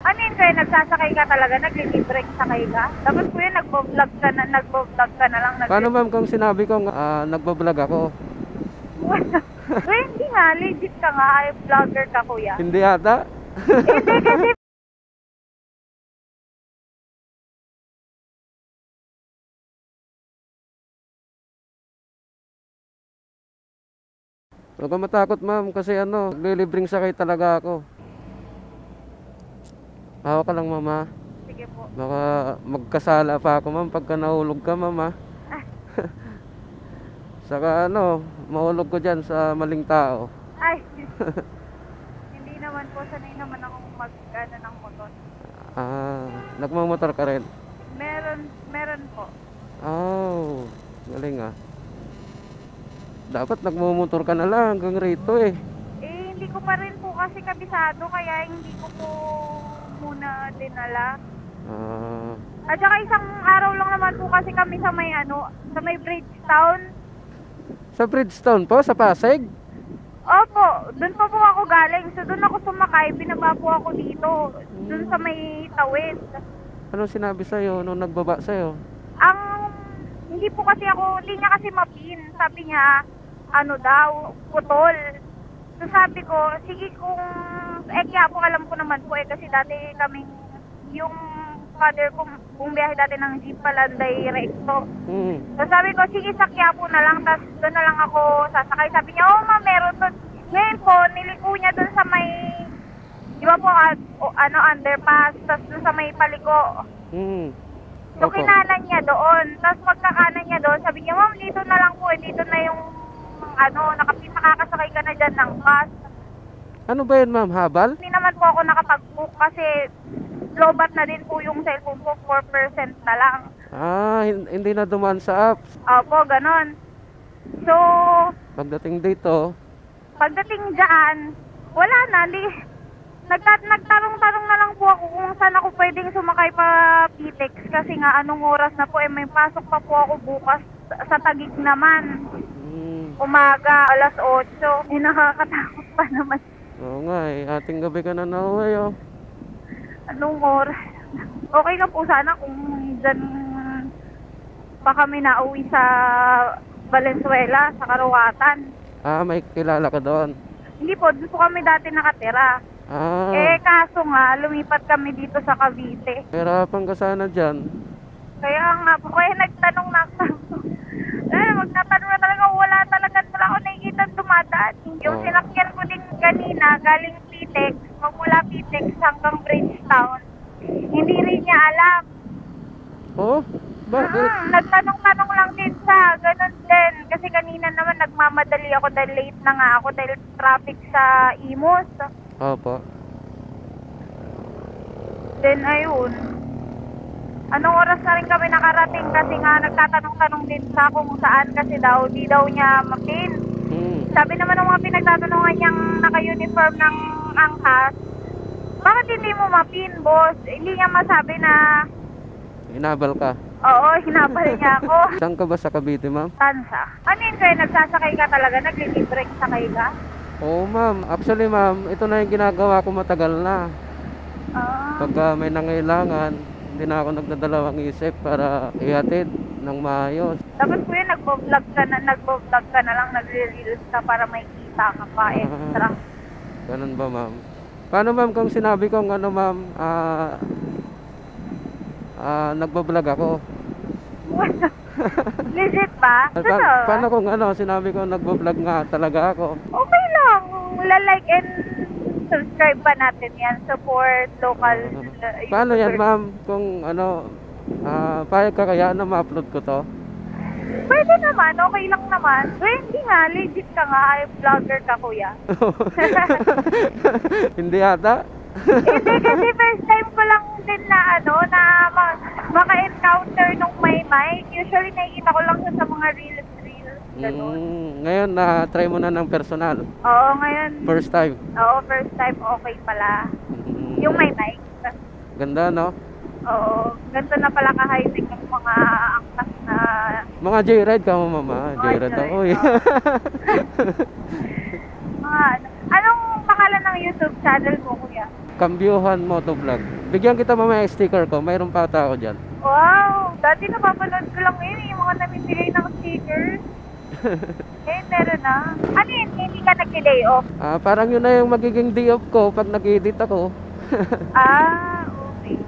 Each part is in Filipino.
Ano yun kuya, nagsasakay ka talaga, naglilibre sakay ka? Tapos kuya, nagbo-vlog ka na lang. Paano ma'am kung sinabi kong nagbablog ako? Kuya, hindi nga, legit ka nga, ay vlogger ka kuya. Hindi ata. Hindi kasi Huwag kang matakot ma'am kasi naglilibreng sakay talaga ako. Hawak ka lang mama. sige po. Baka magkasala pa ako ma'am pagka nahulog ka mama. Saka mahulog ko dyan sa maling tao. Ay, hindi naman po, sanay naman akong mag-ano ng motor. Nagmamotor ka rin? Meron po. Oh, galing ah. Dapat nagmamotor ka na lang hanggang rito eh. Hindi ko pa rin po kasi kabisado, kaya hindi ko po muna dinala. At saka isang araw lang naman po kasi kami sa may Bridgetown. Sa Bridgetown po? Sa Pasig? Opo, doon po ako galing. So doon ako sumakay, binaba po ako dito. Doon sa may Tawid. Anong sinabi sa'yo nung nagbaba sa'yo? Hindi niya kasi mapin. Sabi niya, putol. So sabi ko, sige kaya po alam ko naman po kasi dati yung father ko, bumiyahe dati ng Jeep Palanday Recto. So sabi ko, sige sakya po na lang, tapos doon na lang ako sasakay. Sabi niya, oh ma, meron doon. Ngayon po, niliko niya doon sa may, di ba po, underpass, tapos doon sa may paliko. So kinanan niya doon, tapos magkakanan niya doon, sabi niya, ma'am, dito na lang po, dito na yung, nakakasakay ka na dyan ng bus. Ano ba yun ma'am, habal? Hindi naman po ako nakapag-book kasi lobat na din po yung cellphone ko, 4% na lang. Hindi na dumaan sa apps. Opo, ganon. So, Pagdating dito, dyan, wala na, nagtarong-tarong na lang po ako kung saan ako pwedeng sumakay pa Pitex kasi nga anong oras na po, may pasok pa po ako bukas sa Taguig naman. Umaga, alas 8. Nakakatakot pa naman. Oo nga ating gabi ka na nauwi oh. Anong oras? Okay lang po sana kung dyan pa kami nauwi sa Valenzuela, sa Karuwatan. May kilala ka doon? Hindi po, doon po kami dati nakatira. Kaso nga, lumipat kami dito sa Cavite. Hirapan ka sana dyan. Kaya nga po, nagtanong na ako. Magtatanong na talaga, wala ako nakikita dumadaan. Yung sinakyan ko din kanina, galing Pitex, magmula Pitex hanggang Bridgetown. Hindi rin niya alam. Oh? Bakit? Nagtanong-tanong lang din sa ganun din. Kasi kanina naman nagmamadali ako dahil late na nga ako dahil traffic sa Imus. Opo. Then ayun. Anong oras na rin kami nakarating kasi nga nagtatanong-tanong din sa kung saan kasi di daw niya mapin. Sabi naman ng mga pinagtatanungan niyang naka-uniform ng angkas, bakit hindi mo mapin, boss? Hindi niya masabi na Hinabal ka? Oo, hinabal niya ako. Saan ka ba sa Cavite ma'am? Tansa. Ano yun kuya, nagsasakay ka talaga, naglilibre sakay ka? Oo ma'am, actually ma'am, ito na yung ginagawa ko matagal na. Pagka may nangailangan, hindi na ako nagdadalawang isip para ihatid ng maayos. Tapos kuya, nagbo-vlog ka na lang, nagre-reels ka para may kita ka pa extra. Ganun ba ma'am? Paano ma'am kung sinabi kong ma'am, nagbablog ako? Legit ba? Paano kung sinabi ko nagbablog nga talaga ako? Okay lang, like and subscribe pa natin yan, support local Paano yan ma'am kung payag ka kaya na ma-upload ko to? Pwede naman, okay lang naman. Hindi nga, legit ka nga, ay vlogger ka kuya. Hindi ata? Hindi kasi first time ko lang din na maka-encounter nung may mic. Usually nakikita ko lang siya sa mga reels. Ngayon na-try mo na ng personal? Oo, ngayon. First time? Oo, first time, okay pala. Yung may mic. Ganda no? Oo, ganito na pala ka-high-tech ng mga angkas na... Mga J-Ride ka mo mama? J-Ride ako eh. Anong pangalan ng YouTube channel mo kuya? Kambyuhan Motovlog. Bigyan kita mamaya yung sticker ko. Mayroon pa ata ako dyan. Wow! Dati napapanood ko lang yun, yung mga namimigay ng stickers. Eh, meron na. Ano yun? Hindi ka nag-day off? Parang yun na yung magiging day off ko pag nag-edit ako. Okay.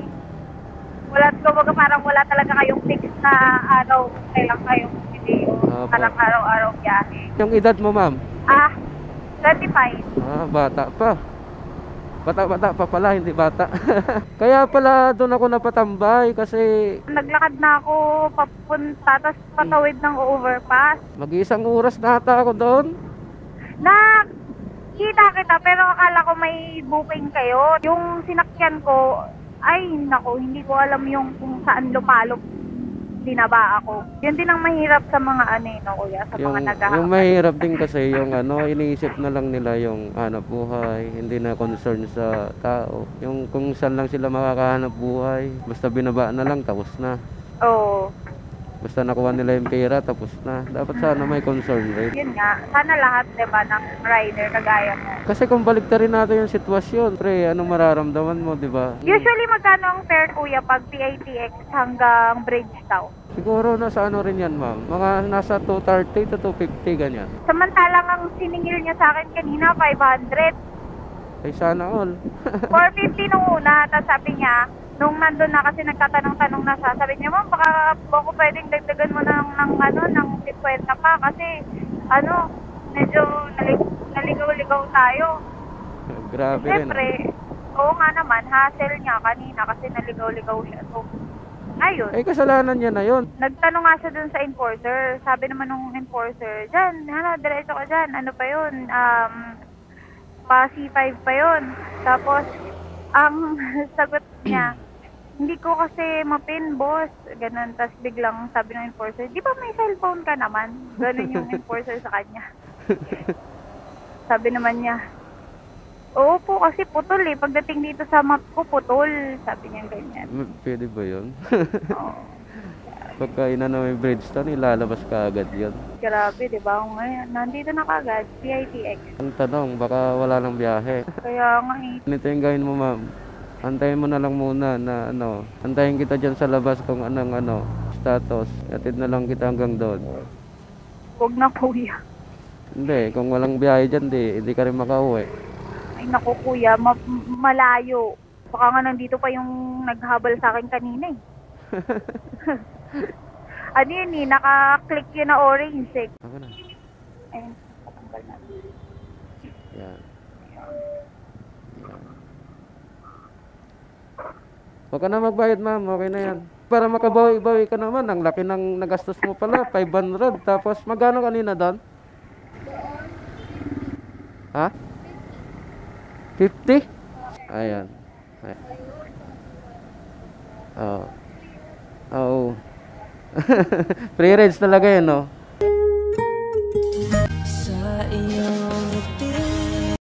Kumbaga parang wala talaga kayong fix na araw, kailan kayong day off. Opo. Parang araw-araw biyahe. Yung edad mo, ma'am? 25. Bata pa. Bata pa pala, hindi bata. Kaya pala doon ako napatambay kasi Naglakad na ako papunta, tapos patawid ng overpass. mag-iisang oras na ata ako doon. Nakita kita, pero akala ko may booking kayo. Yung sinakyan ko, ay nako, hindi ko alam yung kung saan lupalop dinaba ako. Yun din ang mahirap sa mga kuya, sa mga naghahanap. Yung mahirap din kasi yung iniisip na lang nila yung hanap buhay, hindi na concern sa tao. Yung kung saan lang sila makakahanap buhay, basta binaba na lang, tapos na. Oo. Basta nakuha nila yung pera, tapos na. Dapat sana may concern rin. Yun nga, sana lahat, diba, ng rider kagaya mo. Kasi kung baliktarin natin yung sitwasyon, pre, anong mararamdaman mo, diba? Usually, magkano ang fare, kuya, pag PITX hanggang Bridgetown? Siguro nasa ano rin yan, ma'am. Mga nasa 230 to 250, ganyan. Samantalang ang siningil niya sa akin kanina, 500. Ay, sana all. 450 nung una, tapos sabi niya, nung nandun na kasi nagtatanong-tanong na siya, sabi niya, ma'am, baka ako pwedeng dagdagan mo ng 50 pa kasi, medyo naligaw-ligaw tayo. Grabe rin. Siyempre, oo nga naman, hassle niya kanina kasi naligaw-ligaw siya. So, ayun. Eh, kasalanan niya na yun. Nagtanong nga siya dun sa enforcer. Sabi naman nung enforcer, dyan, diretso ka dyan. Ano pa yun? Pa C5 pa yun. Tapos, ang sagot niya, hindi ko kasi mapin, boss. Ganun. Tapos biglang sabi ng enforcer, di ba may cellphone ka naman? Ganun yung enforcer sa kanya. Sabi naman niya, oo po, kasi putol eh. Pagdating dito sa map ko, putol. Sabi niya ganyan. Pwede ba yun? Oo. Pagka inano yung Bridgestone, ilalabas ka agad yun. Grabe, di ba? Ngayon, nandito na kagad, PITX. Ang tanong, baka wala nang biyahe. Kaya nga eh. Ganito yung gawin mo, ma'am. Antayin mo na lang muna na antayin kita dyan sa labas kung anong status. Atid na lang kita hanggang doon. Huwag na kuya. Hindi, kung walang biyahe dyan, hindi ka rin makauwi. Ay naku kuya, malayo. Baka nga nandito pa yung naghabal sa akin kanina eh. Ano yun eh, naka-click yun na orange eh. Ako na. Ayun, patanggal na. Yan. Huwag ka na magbayad, ma'am. Okay na yan. Para makabawi-bawi ka naman. Ang laki ng nagastos mo pala. 500. Tapos magkano kanina doon? Ha? 50? Ayan. Oo. Free range talaga yun, no?